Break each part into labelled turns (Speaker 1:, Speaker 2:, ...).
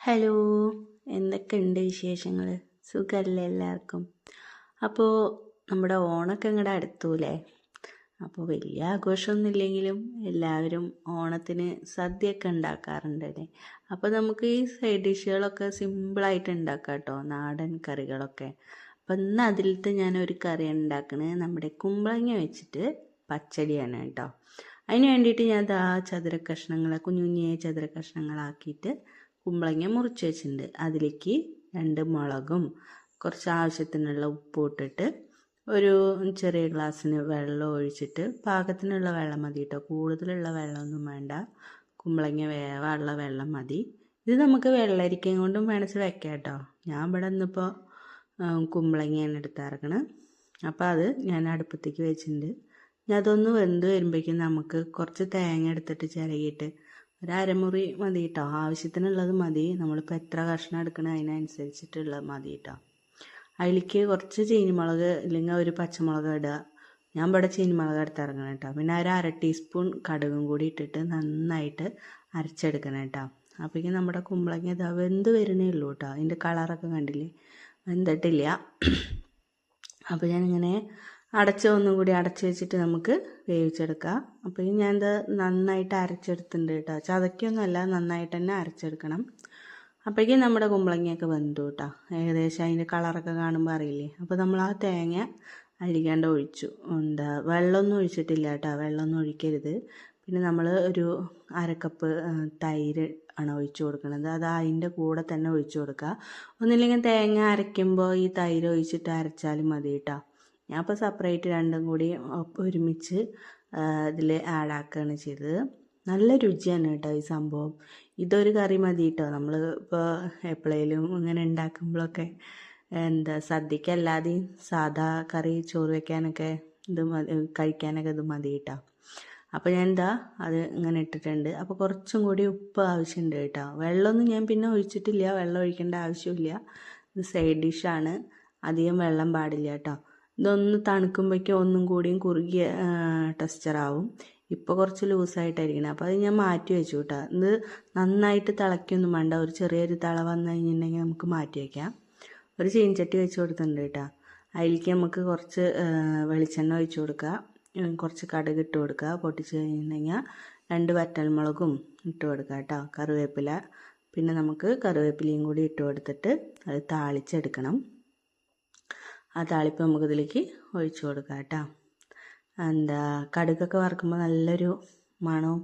Speaker 1: Hello, എന്തൊക്കെയുണ്ട് വിശേഷങ്ങൾ? സുഖമല്ലേ എല്ലാവർക്കും? അപ്പോൾ നമ്മുടെ ഓണമൊക്കെ ഇങ്ങോട്ട് അടുത്തൂലേ? അപ്പോൾ വലിയ ആഘോഷമൊന്നും ഇല്ലെങ്കിലും എല്ലാവരും ഓണത്തിന് സദ്യയൊക്കെ ഉണ്ടാക്കാറുണ്ടല്ലേ. അപ്പോൾ നമുക്ക് ഈ സൈഡ് ഡിഷുകളൊക്കെ സിമ്പിളായിട്ട് ഉണ്ടാക്കാം കേട്ടോ, നാടൻ കറികളൊക്കെ. അപ്പോൾ ഇന്ന് അതിലത്തെ ഞാനൊരു കറി ഉണ്ടാക്കുന്നത് നമ്മുടെ കുമ്പളങ്ങ വെച്ചിട്ട് പച്ചടിയാണ് കേട്ടോ. അതിന് വേണ്ടിയിട്ട് ഞാൻ ചതുര കഷ്ണങ്ങൾ കുഞ്ഞു കുഞ്ഞിയ ചതുര കഷ്ണങ്ങളാക്കിയിട്ട് കുമ്പളങ്ങ മുറിച്ച് വെച്ചിട്ടുണ്ട്. അതിലേക്ക് 2 മുളകും കുറച്ച് ആവശ്യത്തിനുള്ള ഉപ്പും ഇട്ടിട്ട് ഒരു ചെറിയ ഗ്ലാസ്സിന് വെള്ളം ഒഴിച്ചിട്ട് പാകത്തിനുള്ള വെള്ളം മതി കേട്ടോ, കൂടുതലുള്ള വെള്ളമൊന്നും വേണ്ട. കുമ്പളങ്ങ വേവാനുള്ള വെള്ളം മതി. ഇത് നമുക്ക് വെള്ളരിക്കയും കൊണ്ടും വേണിച്ച് വെക്കാം കേട്ടോ. ഞാൻ ഇവിടെ ഇന്നിപ്പോൾ കുമ്പളങ്ങയാണ് എടുത്തിറക്കണം. അപ്പോൾ അത് ഞാൻ അടുപ്പത്തേക്ക് വെച്ചിട്ടുണ്ട്. ഞാൻ അതൊന്ന് വെന്ത് വരുമ്പോഴേക്കും നമുക്ക് കുറച്ച് തേങ്ങ എടുത്തിട്ട് ചിരകിയിട്ട് ഒരു അരമുറി മതി കേട്ടോ, ആവശ്യത്തിനുള്ളത് മതി. നമ്മളിപ്പോൾ എത്ര കഷ്ണം എടുക്കണേ അതിനനുസരിച്ചിട്ടുള്ളത് മതി കേട്ടോ. അതിലേക്ക് കുറച്ച് ചീനിമുളക് ഇല്ലെങ്കിൽ ഒരു പച്ചമുളക് ഇടുക. ഞാൻ ഇവിടെ ചീനിമുളക് എടുത്തിറങ്ങണം കേട്ടോ. പിന്നെ ഒരു 1/2 ടീസ്പൂൺ കടുകും കൂടി ഇട്ടിട്ട് നന്നായിട്ട് അരച്ചെടുക്കണം കേട്ടോ. അപ്പോഴേക്കും നമ്മുടെ കുമ്പളങ്ങ ഇതാ വെന്ത് വരുന്നേ ഉള്ളൂ കേട്ടോ. അതിൻ്റെ കളറൊക്കെ കണ്ടില്ലേ, വെന്തിട്ടില്ല. അപ്പോൾ ഞാനിങ്ങനെ ഒന്നും കൂടി അടച്ച് വെച്ചിട്ട് നമുക്ക് വേവിച്ചെടുക്കാം. അപ്പോൾ ഞാനിത് നന്നായിട്ട് അരച്ചെടുത്തിട്ടുണ്ട് കേട്ടോ. ചതയ്ക്കൊന്നുമല്ല, നന്നായിട്ട് തന്നെ അരച്ചെടുക്കണം. അപ്പോഴേക്കും നമ്മുടെ കുമ്പളങ്ങയൊക്കെ വെന്തു കേട്ടോ. ഏകദേശം അതിൻ്റെ കളറൊക്കെ കാണുമ്പോൾ അറിയില്ലേ. അപ്പോൾ നമ്മൾ ആ തേങ്ങ അരിക്കാണ്ട് ഒഴിച്ചു. വെള്ളമൊന്നും ഒഴിച്ചിട്ടില്ല കേട്ടോ, വെള്ളമൊന്നും ഒഴിക്കരുത്. പിന്നെ നമ്മൾ ഒരു 1/2 കപ്പ് തൈര് ആണ് ഒഴിച്ചു കൊടുക്കുന്നത്. അത് അതിൻ്റെ കൂടെ തന്നെ ഒഴിച്ചു കൊടുക്കുക. ഒന്നില്ലെങ്കിൽ തേങ്ങ അരയ്ക്കുമ്പോൾ ഈ തൈര് ഒഴിച്ചിട്ട് അരച്ചാലും മതി കേട്ടോ. ഞാൻ ഇപ്പോൾ സെപ്പറേറ്റ് രണ്ടും കൂടി ഒരുമിച്ച് ഇതിൽ ആഡാക്കുകയാണ് ചെയ്തത്. നല്ല രുചിയാണ് കേട്ടോ ഈ സംഭവം. ഇതൊരു കറി മതി കേട്ടോ. നമ്മൾ ഇപ്പോൾ എപ്പോഴേലും ഇങ്ങനെ ഉണ്ടാക്കുമ്പോഴൊക്കെ സദ്യക്കല്ലാതെയും സാധാ കറി ചോറ് വയ്ക്കാനൊക്കെ ഇത് കഴിക്കാനൊക്കെ ഇത് മതി കേട്ടോ. അപ്പോൾ ഞാൻ അത് ഇങ്ങനെ ഇട്ടിട്ടുണ്ട്. അപ്പോൾ കുറച്ചും കൂടി ഉപ്പ് ആവശ്യമുണ്ട് കേട്ടോ. വെള്ളമൊന്നും ഞാൻ പിന്നെ ഒഴിച്ചിട്ടില്ല, വെള്ളം ഒഴിക്കേണ്ട ആവശ്യമില്ല. ഇത് സൈഡ് ഡിഷാണ്, അധികം വെള്ളം പാടില്ല കേട്ടോ. ഇതൊന്ന് തണുക്കുമ്പോഴേക്കും ഒന്നും കൂടിയും കുറുകിയ ടെക്സ്ചറാവും. ഇപ്പോൾ കുറച്ച് ലൂസായിട്ടായിരിക്കണം. അപ്പോൾ അത് ഞാൻ മാറ്റി വെച്ചു കേട്ടോ. ഇത് നന്നായിട്ട് തിളയ്ക്കൊന്നും വേണ്ട, ഒരു ചെറിയൊരു തിള വന്നു കഴിഞ്ഞിട്ടുണ്ടെങ്കിൽ നമുക്ക് മാറ്റി വയ്ക്കാം. ഒരു ചീനച്ചട്ടി വെച്ച് കൊടുത്തിട്ടുണ്ട് കേട്ടോ. അതിലേക്ക് നമുക്ക് കുറച്ച് വെളിച്ചെണ്ണ ഒഴിച്ച് കൊടുക്കുക, കുറച്ച് കടുക് ഇട്ട് കൊടുക്കുക. പൊട്ടിച്ച് കഴിഞ്ഞിട്ടുണ്ടെങ്കിൽ 2 വറ്റൽമുളകും ഇട്ട് കൊടുക്കുക കേട്ടോ, കറിവേപ്പില. പിന്നെ നമുക്ക് കറിവേപ്പിലയും കൂടി ഇട്ട് കൊടുത്തിട്ട് അത് താളിച്ചെടുക്കണം. ആ താളിപ്പ് നമുക്കിതിലേക്ക് ഒഴിച്ചു കൊടുക്കാം കേട്ടോ. കടുകൊക്കെ വറുക്കുമ്പോൾ നല്ലൊരു മണവും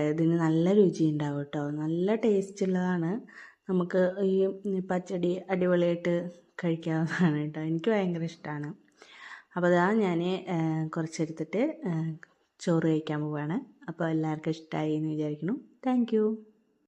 Speaker 1: ഇതിന് നല്ല രുചി ഉണ്ടാവും കേട്ടോ. നല്ല ടേസ്റ്റ് ഉള്ളതാണ്. നമുക്ക് ഈ പച്ചടി അടിപൊളിയായിട്ട് കഴിക്കാവുന്നതാണ് കേട്ടോ. എനിക്ക് ഭയങ്കര ഇഷ്ടമാണ്. അപ്പോൾ ഞാൻ കുറച്ചെടുത്തിട്ട് ചോറ് കഴിക്കാൻ പോവുകയാണ്. അപ്പോൾ എല്ലാവർക്കും ഇഷ്ടമായി എന്ന് വിചാരിക്കുന്നു. Thank you.